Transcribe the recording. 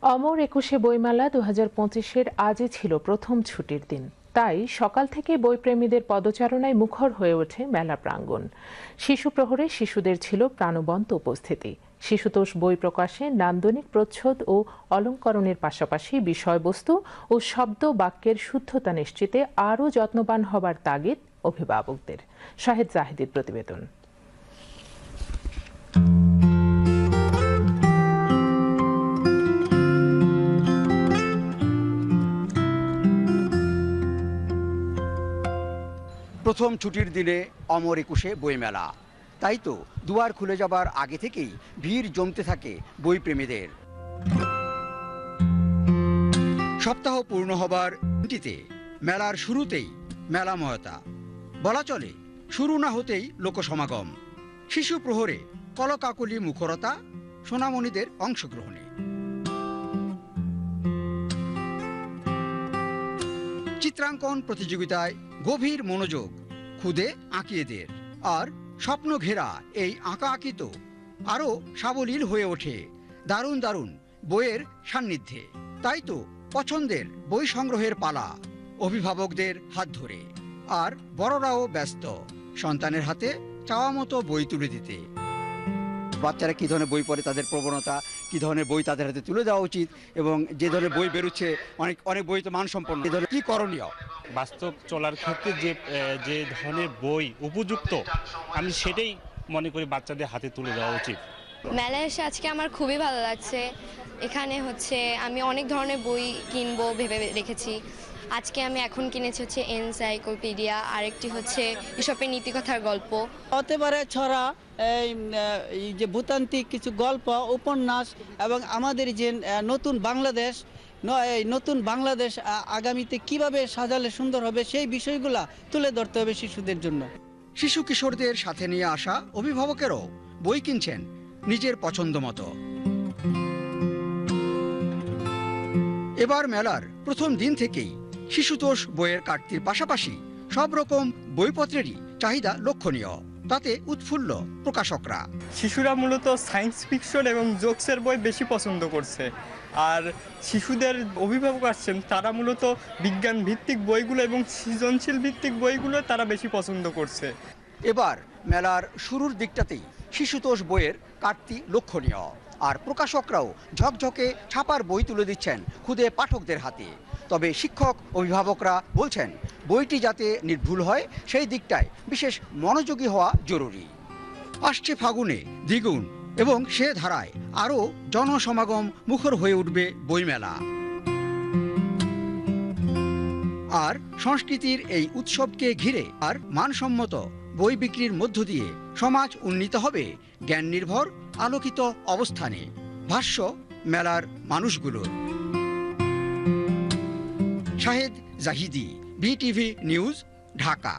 অমর একুশে বইমেলা ২০২৫-এর আজই ছিল প্রথম ছুটির দিন। তাই সকাল থেকে বইপ্রেমীদের পদচারণায় মুখর হয়ে ওঠে মেলা প্রাঙ্গণ। শিশু প্রহরে শিশুদের ছিল প্রাণবন্ত উপস্থিতি। শিশুতোষ বই প্রকাশে নান্দনিক প্রচ্ছদ ও অলংকরণের পাশাপাশি বিষয়বস্তু ও শব্দ বাক্যের শুদ্ধতা নিশ্চিতে আরও যত্নবান হবার তাগিদ অভিভাবকদের। শাহেদ জাহিদের প্রতিবেদন। প্রথম ছুটির দিনে অমর একুশে বইমেলা, তাই তো দুয়ার খুলে যাবার আগে থেকেই ভিড় জমতে থাকে বইপ্রেমীদের। সপ্তাহ পূর্ণ হবার দিনটিতে মেলার শুরুতেই মেলাময়তা, বলা চলে শুরু না হতেই লোকসমাগম। শিশু প্রহরে কলকাকলি মুখরতা, সোনামণিদের অংশগ্রহণে। চিত্রাঙ্কন প্রতিযোগিতায় গভীর মনোযোগ খুদে আঁকিয়েদের, আর স্বপ্ন ঘেরা এই আঁকাআঁকি তো আরও সাবলীল হয়ে ওঠে দারুণ দারুণ বইয়ের সান্নিধ্যে। তাই তো পছন্দের বই সংগ্রহের পালা অভিভাবকদের হাত ধরে, আর বড়রাও ব্যস্ত সন্তানের হাতে চাওয়া মতো বই তুলে দিতে। বাচ্চারা কী ধরনের বই পড়ে, তাদের প্রবণতা, কী ধরনের বই তাদের হাতে তুলে দেওয়া উচিত, এবং যে ধরনের বই বেরোচ্ছে অনেক বই তো মানসম্পন্ন, এ ধরনের কী করণীয়। বাস্তব চলার ক্ষেত্রে যে ধরনের বই উপযুক্ত, আমি সেটাই মনে করি বাচ্চাদের হাতে তুলে দেওয়া উচিত। মেলায় এসে আজকে আমার খুবই ভালো লাগছে। এখানে আমি অনেক ধরনের বই কিনবো ভেবে রেখেছি। আজকে আমি এখন কিনেছি এনসাইক্লোপিডিয়া, আরেকটি ইসপের নীতিকথার গল্প। হতে পারে ছড়া, এই যে ভূতান্ত্রিক কিছু গল্প, উপন্যাস, এবং আমাদের যে নতুন বাংলাদেশ আগামীতে কিভাবে সাজালে সুন্দর হবে সেই বিষয়গুলা তুলে ধরতে হবে শিশুদের জন্য। শিশু কিশোরদের সাথে নিয়ে আসা অভিভাবকেরও বই কিনছেন নিজের পছন্দ মতো। এবার মেলার প্রথম দিন থেকেই শিশুতোষ বইয়ের কাটতির পাশাপাশি সব রকম বইপত্রেরই চাহিদা লক্ষণীয়। তাতে উৎফুল্ল প্রকাশকরা। শিশুরা মূলত সায়েন্স ফিকশন এবং জোকসের বই বেশি পছন্দ করছে, আর শিশুদের অভিভাবক আসছেন তারা মূলত বিজ্ঞান ভিত্তিক বইগুলো এবং সৃজনশীল ভিত্তিক বইগুলো তারা বেশি পছন্দ করছে। এবার মেলার শুরুর দিকটাতেই শিশুতোষ বইয়ের কাটতি লক্ষণীয়, আর প্রকাশকরাও ঝকঝকে ছাপার বই তুলে দিচ্ছেন খুদে পাঠকদের হাতে। তবে শিক্ষক অভিভাবকরা বলছেন বইটি যাতে নির্ভুল হয় সেই দিকটায় বিশেষ মনোযোগী হওয়া জরুরি। আসছে ফাগুনে দ্বিগুণ এবং সে ধারায় আরও জনসমাগম মুখর হয়ে উঠবে বইমেলা। আর সংস্কৃতির এই উৎসবকে ঘিরে আর মানসম্মত বই বিক্রির মধ্য দিয়ে সমাজ উন্নীত হবে জ্ঞান নির্ভর আলোকিত অবস্থানে। ভাষ্য মেলার মানুষগুলোর। Shahed Zahidi, BTV news, Dhaka.